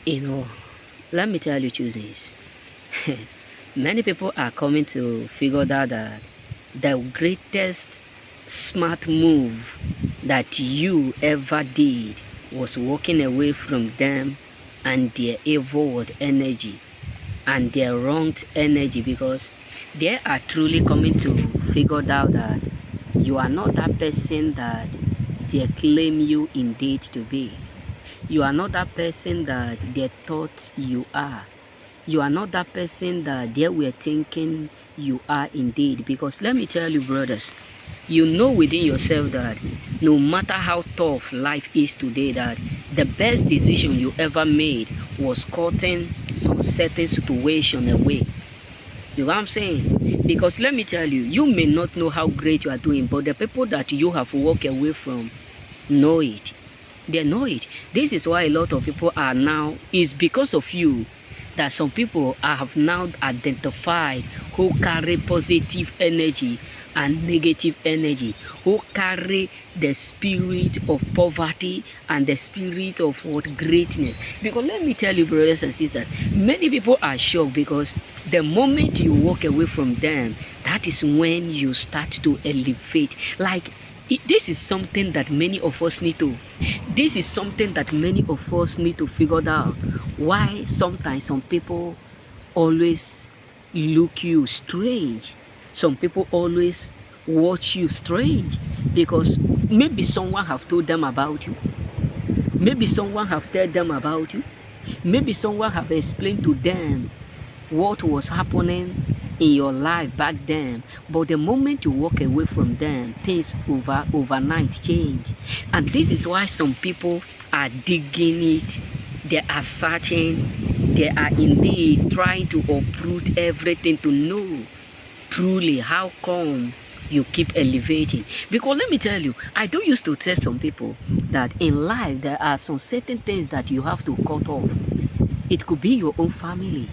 You know, let me tell you two things. Many people are coming to figure out that the greatest smart move that you ever did was walking away from them and their evil energy and their wronged energy, because they are truly coming to figure out that you are not that person that they claim you indeed to be. You are not that person that they thought you are. You are not that person that they were thinking you are indeed. Because let me tell you, brothers, you know within yourself that no matter how tough life is today, that the best decision you ever made was cutting some certain situation away. You know what I'm saying? Because let me tell you, you may not know how great you are doing, but the people that you have walked away from know it. They know it. This is why a lot of people are now, is because of you that some people have now identified who carry positive energy and negative energy, who carry the spirit of poverty and the spirit of what greatness. Because let me tell you, brothers and sisters, many people are shocked because the moment you walk away from them, that is when you start to elevate. Like, this is something that many of us need to, this is something that many of us need to figure out. Why sometimes some people always look you strange. Some people always watch you strange because maybe someone have told them about you. Maybe someone have told them about you. Maybe someone have explained to them what was happening in your life back then, but the moment you walk away from them, things overnight change. And this is why some people are digging it, they are searching, they are indeed trying to uproot everything to know truly how come you keep elevating. Because let me tell you, I do used to tell some people that in life there are some certain things that you have to cut off. It could be your own family.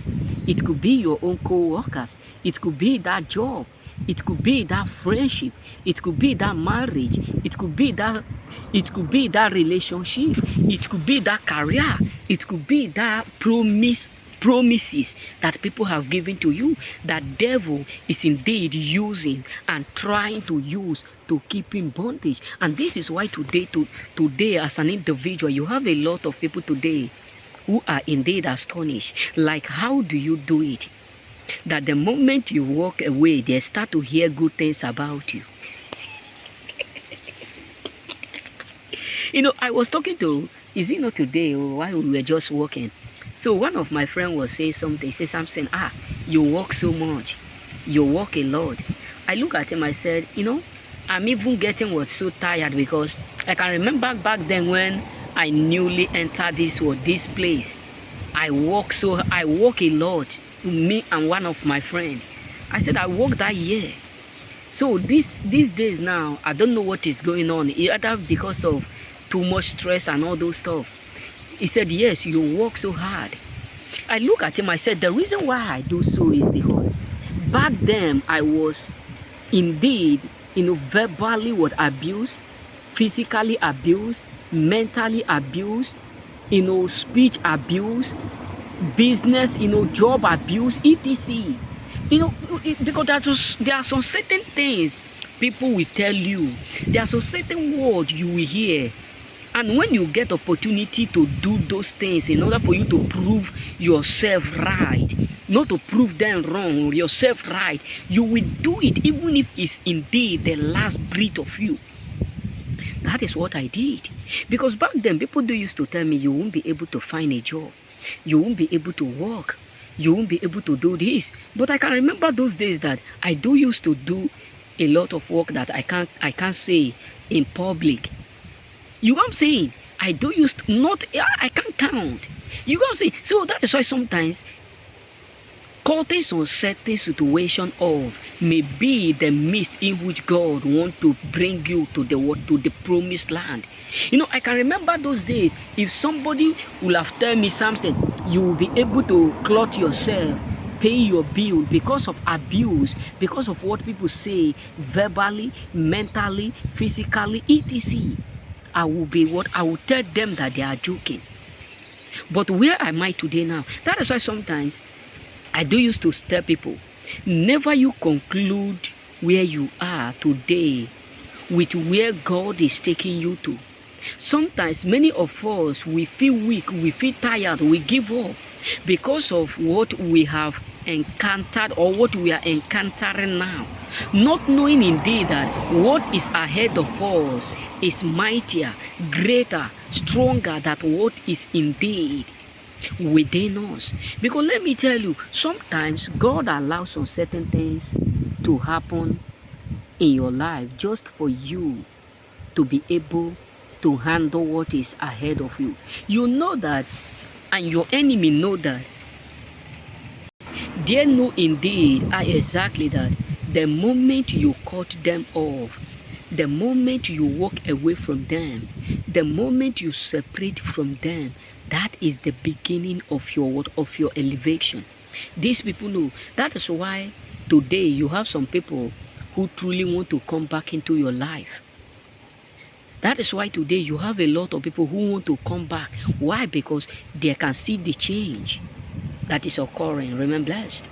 It could be your own co-workers. It could be that job. It could be that friendship. It could be that marriage. It could be that relationship. It could be that career. It could be that promises that people have given to you, that devil is indeed using and trying to use to keep in bondage. And this is why today as an individual, you have a lot of people today who are indeed astonished. Like, how do you do it? That the moment you walk away, they start to hear good things about you. You know, I was talking to, is it not today or while we were just walking? So one of my friends was saying something. He said something, you walk so much. You walk a lot. I look at him, I said, you know, I'm even getting so tired because I can remember back then when I newly entered this place. I walk a lot. Me and one of my friends. I said I walked that year. So these days now, I don't know what is going on. Either because of too much stress and all those stuff. He said, yes, you work so hard. I look at him, I said, the reason why I do so is because back then I was indeed, verbally abused, physically abused, mentally abused, speech abuse, business, job abuse, etc. Because there are some certain things people will tell you. There are some certain words you will hear. And when you get opportunity to do those things in order for you to prove yourself right, not to prove them wrong, yourself right, you will do it even if it's indeed the last breath of you. That is what I did. Because back then, people used to tell me, you won't be able to find a job. You won't be able to work. You won't be able to do this. But I can remember those days that I used to do a lot of work that I can't say in public. You know what I'm saying? I can't count. You know what I'm saying? So that is why sometimes cutting some certain situation off may be the mist in which God wants to bring you to the promised land. I can remember those days. If somebody will have told me something, you will be able to clothe yourself, pay your bill because of abuse, because of what people say verbally, mentally, physically, etc. I will tell them that they are joking. But where am I today now? That is why sometimes I do used to tell people, never you conclude where you are today with where God is taking you to. Sometimes many of us, we feel weak, we feel tired, we give up because of what we have encountered or what we are encountering now, not knowing indeed that what is ahead of us is mightier, greater, stronger than what is indeed within us. Because let me tell you, sometimes God allows some certain things to happen in your life just for you to be able to handle what is ahead of you. You know that, and your enemy know that. They know indeed exactly that the moment you cut them off, the moment you walk away from them, the moment you separate from them, that is the beginning of your elevation. These people know. That is why today you have some people who truly want to come back into your life. That is why today you have a lot of people who want to come back. Why? Because they can see the change that is occurring. Remain blessed.